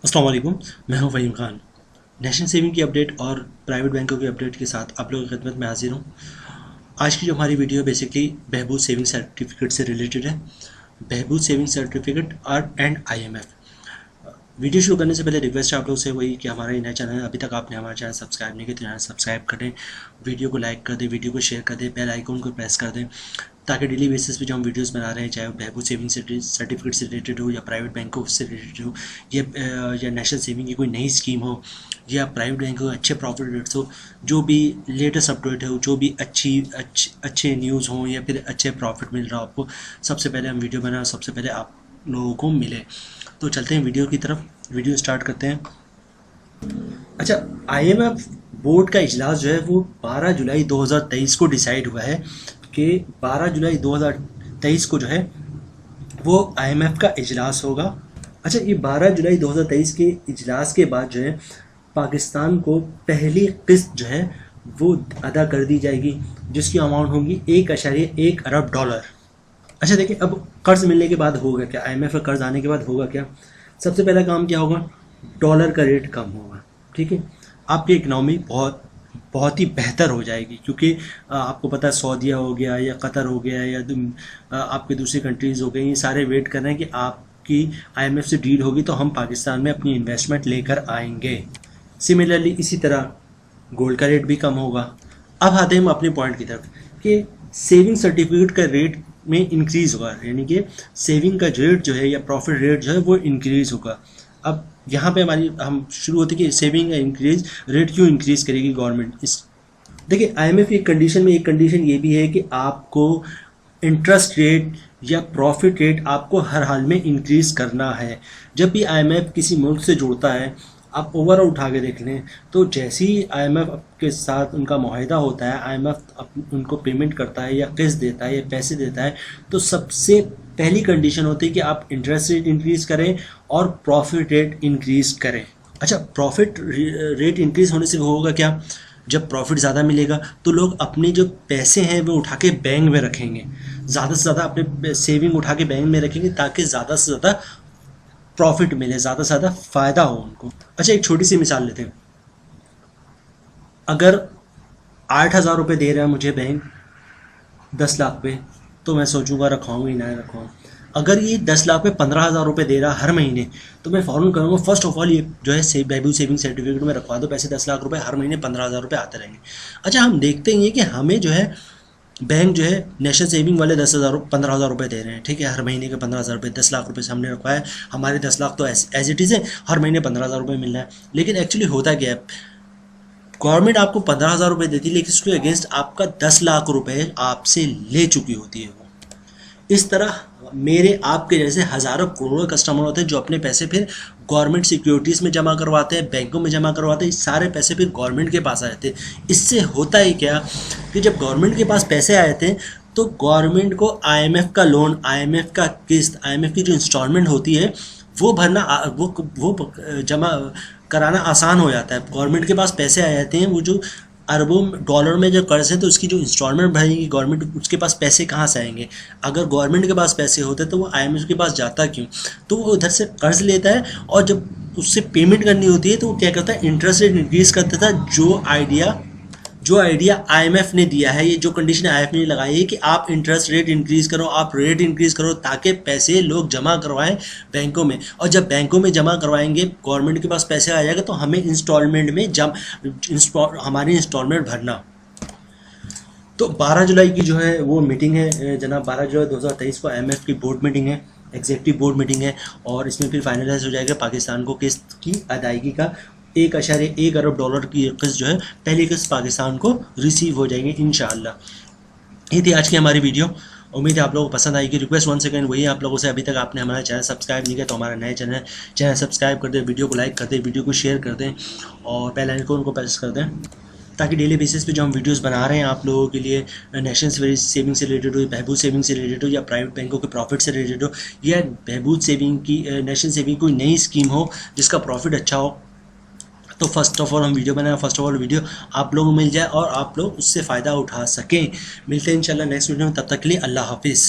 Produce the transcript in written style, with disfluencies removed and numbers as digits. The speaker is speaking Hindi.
अस्सलाम वालेकुम। मैं हूं फ़हीम खान। नेशनल सेविंग की अपडेट और प्राइवेट बैंकों की अपडेट के साथ आप लोगों की खिदमत में हाजिर हूं। आज की जो हमारी वीडियो बेसिकली बहबूद सेविंग सर्टिफिकेट से रिलेटेड है। बहबूद सेविंग सर्टिफिकेट और एंड IMF। वीडियो शुरू करने से पहले रिक्वेस्ट है आप लोग से वही कि हमारा ये नया चैनल है, अभी तक आपने हमारा चैनल सब्सक्राइब नहीं किया तो चैनल सब्सक्राइब करें, वीडियो को लाइक कर दें, वीडियो को शेयर कर दें, बेल आइकन को प्रेस कर दें ताकि डेली बेसिस पे जो हम वीडियोस बना रहे हैं, चाहे वो बहबूद सेविंग सर्टिफिकेट से रिलेटेड हो या प्राइवेट बैंकों से रिलेटेड हो या नेशनल सेविंग की कोई नई स्कीम हो या प्राइवेट बैंकों के अच्छे प्रॉफिट रेट्स हो, जो भी लेटेस्ट अपडेट हो, जो भी अच्छे न्यूज़ हों या फिर अच्छे प्रॉफिट मिल रहा हो आपको, सबसे पहले हम वीडियो बनाएं, सबसे पहले आप लोगों को मिले। तो चलते हैं वीडियो की तरफ, वीडियो स्टार्ट करते हैं। अच्छा, IMF बोर्ड का इजलास जो है वो 12 जुलाई 2023 को डिसाइड हुआ है कि 12 जुलाई 2023 को जो है वो IMF का इजलास होगा। अच्छा, ये 12 जुलाई 2023 के इजलास के बाद जो है पाकिस्तान को पहली किस्त जो है वो अदा कर दी जाएगी, जिसकी अमाउंट होगी 1.1 अरब डॉलर। अच्छा देखिए, अब कर्ज मिलने के बाद होगा क्या, IMF का कर्ज आने के बाद होगा क्या। सबसे पहला काम क्या होगा, डॉलर का रेट कम होगा। ठीक है, आपकी इकनॉमी बहुत ही बेहतर हो जाएगी, क्योंकि आपको पता है सऊदीया हो गया या कतर हो गया या आपके दूसरी कंट्रीज़ हो गई, ये सारे वेट कर रहे हैं कि आपकी IMF से डील होगी तो हम पाकिस्तान में अपनी इन्वेस्टमेंट लेकर आएंगे। सिमिलरली इसी तरह गोल्ड का रेट भी कम होगा। अब आते हैं हम अपने पॉइंट की तरफ कि सेविंग सर्टिफिकेट का रेट में इंक्रीज़ होगा, यानी कि सेविंग का रेट जो है या प्रॉफिट रेट जो है वो इंक्रीज़ होगा। अब यहाँ पे हम शुरू होते कि सेविंग का इंक्रीज रेट क्यों इंक्रीज़ करेगी गवर्नमेंट। इस देखिए, IMF की कंडीशन में एक कंडीशन ये भी है कि आपको इंटरेस्ट रेट या प्रॉफिट रेट आपको हर हाल में इंक्रीज़ करना है। जब भी IMF किसी मुल्क से जुड़ता है, आप ओवरऑल उठा के देख लें तो जैसे ही IMF के साथ उनका मुआहिदा होता है, IMF उनको पेमेंट करता है या किस्त देता है या पैसे देता है, तो सबसे पहली कंडीशन होती है कि आप इंटरेस्ट रेट इंक्रीज़ करें और प्रॉफिट रेट इंक्रीज़ करें। अच्छा, प्रॉफिट रेट इंक्रीज़ होने से होगा क्या, जब प्रॉफिट ज़्यादा मिलेगा तो लोग अपने जो पैसे हैं वो उठा के बैंक में रखेंगे, ज़्यादा से ज़्यादा अपने सेविंग उठा के बैंक में रखेंगे ताकि ज़्यादा से ज़्यादा प्रॉफिट मिले, ज़्यादा से ज़्यादा फ़ायदा हो उनको। अच्छा, एक छोटी सी मिसाल लेते हैं। अगर 8,000 रुपये दे रहा है मुझे बैंक 10 लाख पे, तो मैं सोचूंगा रखवाऊँ ही ना रखवाऊँ। अगर ये 10 लाख पे 15,000 रुपये दे रहा हर महीने, तो मैं फ़ौरन करूँगा फर्स्ट ऑफ ऑल ये जो है बहबूद सेविंग सर्टिफिकेट में रखवा दो पैसे, 10 लाख रुपये हर महीने 15,000 रुपये आते रहेंगे। अच्छा, हम देखते हैं कि हमें जो है बैंक जो है नेशनल सेविंग वाले 15,000 रुपये दे रहे हैं। ठीक है, हर महीने के 15,000 रुपये, 10 लाख रुपये से हमने रखवाया, हमारे 10 लाख तो एज इट इज़ है, हर महीने 15,000 रुपये मिल रहा है। लेकिन एक्चुअली होता क्या है, गवर्नमेंट आपको 15,000 रुपये देती है, लेकिन उसके अगेंस्ट आपका 10 लाख रुपये आपसे ले चुकी होती है वो। इस तरह मेरे आपके जैसे हज़ारों करोड़ों कस्टमर होते हैं जो अपने पैसे फिर गवर्नमेंट सिक्योरिटीज़ में जमा करवाते हैं, बैंकों में जमा करवाते हैं, सारे पैसे फिर गवर्नमेंट के पास आ जाते हैं। इससे होता है क्या कि जब गवर्नमेंट के पास पैसे आए थे तो गवर्नमेंट को IMF का लोन, IMF का किस्त, IMF की जो इंस्टॉलमेंट होती है वो भरना, वो जमा कराना आसान हो जाता है। गवर्नमेंट के पास पैसे आ जाते हैं, वो जो अरबों डॉलर में जो कर्ज है तो उसकी जो इंस्टॉलमेंट भरेगी गवर्नमेंट, उसके पास पैसे कहाँ से आएंगे। अगर गवर्नमेंट के पास पैसे होते तो वो IMF के पास जाता क्यों, तो वो उधर से कर्ज लेता है और जब उससे पेमेंट करनी होती है तो वो क्या करता है, इंटरेस्ट रेट इंक्रीज़ कर देता है। जो आइडिया IMF ने दिया है, ये जो कंडीशन IMF ने लगाई है कि आप इंटरेस्ट रेट इंक्रीज़ करो, आप रेट इंक्रीज़ करो ताकि पैसे लोग जमा करवाएं बैंकों में, और जब बैंकों में जमा करवाएंगे गवर्नमेंट के पास पैसे आ जाएगा तो हमें इंस्टॉलमेंट में हमारी इंस्टॉलमेंट भरना। तो 12 जुलाई की जो है वो मीटिंग है जनाब, 12 जुलाई 2023 को IMF की बोर्ड मीटिंग है, एग्जीक्यूटिव बोर्ड मीटिंग है, और इसमें फिर फाइनलाइज हो जाएगा पाकिस्तान को किस्त की अदायगी का 1.1 अरब डॉलर की किस्त जो है, पहली किस्त पाकिस्तान को रिसीव हो जाएंगे इंशाअल्लाह। ये थी आज की हमारी वीडियो, उम्मीद है आप लोगों को पसंद आएगी। रिक्वेस्ट वन सेकंड वही है आप लोगों से, अभी तक आपने हमारा चैनल सब्सक्राइब नहीं किया तो हमारा नया चैनल सब्सक्राइब कर दें, वीडियो को लाइक कर दें, वीडियो को शेयर कर दें और बेल आइकन को प्रेस कर दें ताकि डेली बेसिस पे जो हम वीडियोस बना रहे हैं आप लोगों के लिए, नेशनल सेविंग से रिलेटेड हो, बहबूद सेविंग से रिलेटेड हो या प्राइवेट बैंकों के प्रॉफिट से रिलेटेड हो, या बहबूद सेविंग की नेशनल सेविंग कोई नई स्कीम हो जिसका प्रॉफिट अच्छा हो, तो फर्स्ट ऑफ ऑल हम वीडियो बनाएं, फर्स्ट ऑफ ऑल वीडियो आप लोगों को मिल जाए और आप लोग उससे फ़ायदा उठा सकें। मिलते हैं इंशाल्लाह नेक्स्ट वीडियो में, तब तक के लिए अल्लाह हाफिज़।